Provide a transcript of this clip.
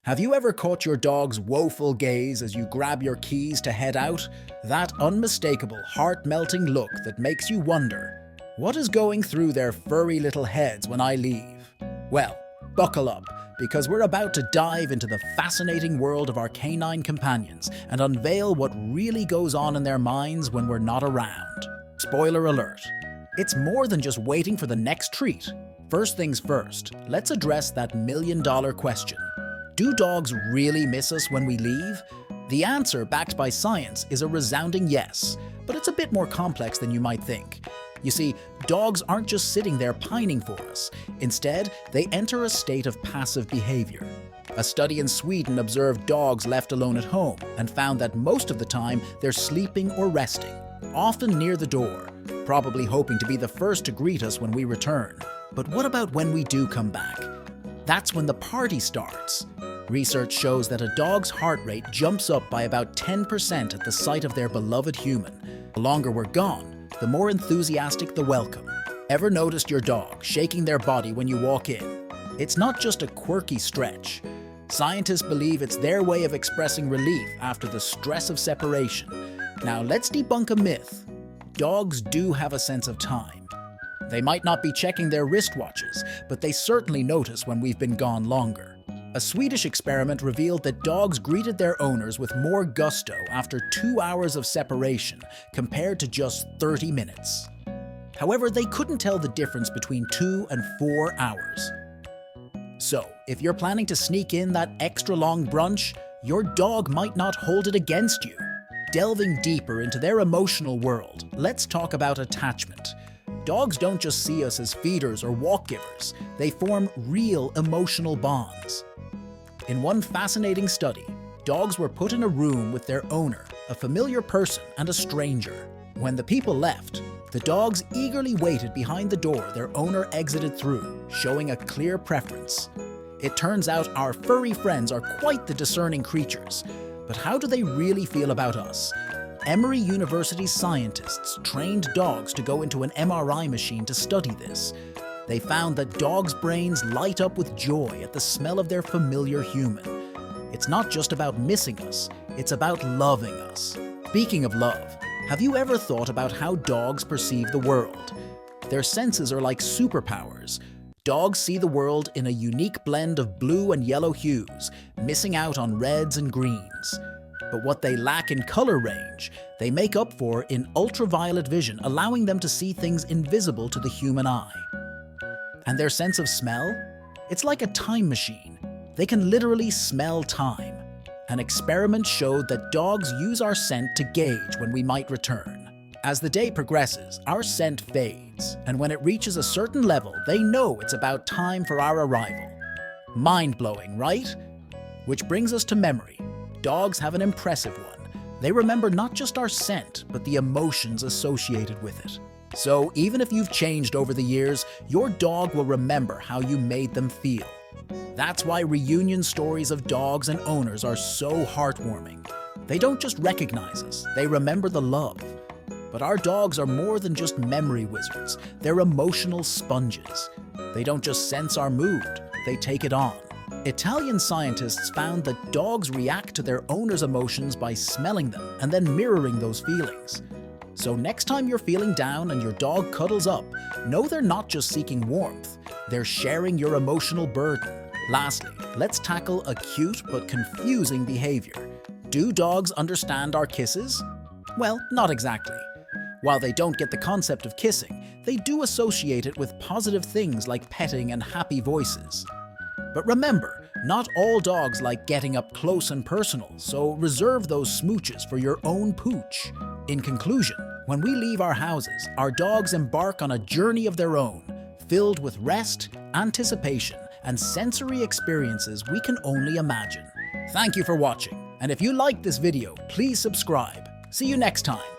Have you ever caught your dog's woeful gaze as you grab your keys to head out? That unmistakable, heart-melting look that makes you wonder, what is going through their furry little heads when I leave? Well, buckle up, because we're about to dive into the fascinating world of our canine companions and unveil what really goes on in their minds when we're not around. Spoiler alert, it's more than just waiting for the next treat. First things first, let's address that million-dollar question. Do dogs really miss us when we leave? The answer, backed by science, is a resounding yes, but it's a bit more complex than you might think. You see, dogs aren't just sitting there pining for us. Instead, they enter a state of passive behavior. A study in Sweden observed dogs left alone at home and found that most of the time they're sleeping or resting, often near the door, probably hoping to be the first to greet us when we return. But what about when we do come back? That's when the party starts. Research shows that a dog's heart rate jumps up by about 10% at the sight of their beloved human. The longer we're gone, the more enthusiastic the welcome. Ever noticed your dog shaking their body when you walk in? It's not just a quirky stretch. Scientists believe it's their way of expressing relief after the stress of separation. Now let's debunk a myth. Dogs do have a sense of time. They might not be checking their wristwatches, but they certainly notice when we've been gone longer. A Swedish experiment revealed that dogs greeted their owners with more gusto after 2 hours of separation compared to just 30 minutes. However, they couldn't tell the difference between 2 and 4 hours. So, if you're planning to sneak in that extra long brunch, your dog might not hold it against you. Delving deeper into their emotional world, let's talk about attachment. Dogs don't just see us as feeders or walk givers, they form real emotional bonds. In one fascinating study, dogs were put in a room with their owner, a familiar person, and a stranger. When the people left, the dogs eagerly waited behind the door their owner exited through, showing a clear preference. It turns out our furry friends are quite the discerning creatures. But how do they really feel about us? Emory University's scientists trained dogs to go into an MRI machine to study this. They found that dogs' brains light up with joy at the smell of their familiar human. It's not just about missing us, it's about loving us. Speaking of love, have you ever thought about how dogs perceive the world? Their senses are like superpowers. Dogs see the world in a unique blend of blue and yellow hues, missing out on reds and greens. But what they lack in color range, they make up for in ultraviolet vision, allowing them to see things invisible to the human eye. And their sense of smell? It's like a time machine. They can literally smell time. An experiment showed that dogs use our scent to gauge when we might return. As the day progresses, our scent fades, and when it reaches a certain level, they know it's about time for our arrival. Mind-blowing, right? Which brings us to memory. Dogs have an impressive one. They remember not just our scent, but the emotions associated with it. So even if you've changed over the years, your dog will remember how you made them feel. That's why reunion stories of dogs and owners are so heartwarming. They don't just recognize us, they remember the love. But our dogs are more than just memory wizards, they're emotional sponges. They don't just sense our mood, they take it on. Italian scientists found that dogs react to their owner's emotions by smelling them and then mirroring those feelings. So next time you're feeling down and your dog cuddles up, know they're not just seeking warmth, they're sharing your emotional burden. Lastly, let's tackle a cute but confusing behavior. Do dogs understand our kisses? Well, not exactly. While they don't get the concept of kissing, they do associate it with positive things like petting and happy voices. But remember, not all dogs like getting up close and personal, so reserve those smooches for your own pooch. In conclusion, when we leave our houses, our dogs embark on a journey of their own, filled with rest, anticipation, and sensory experiences we can only imagine. Thank you for watching, and if you liked this video, please subscribe. See you next time.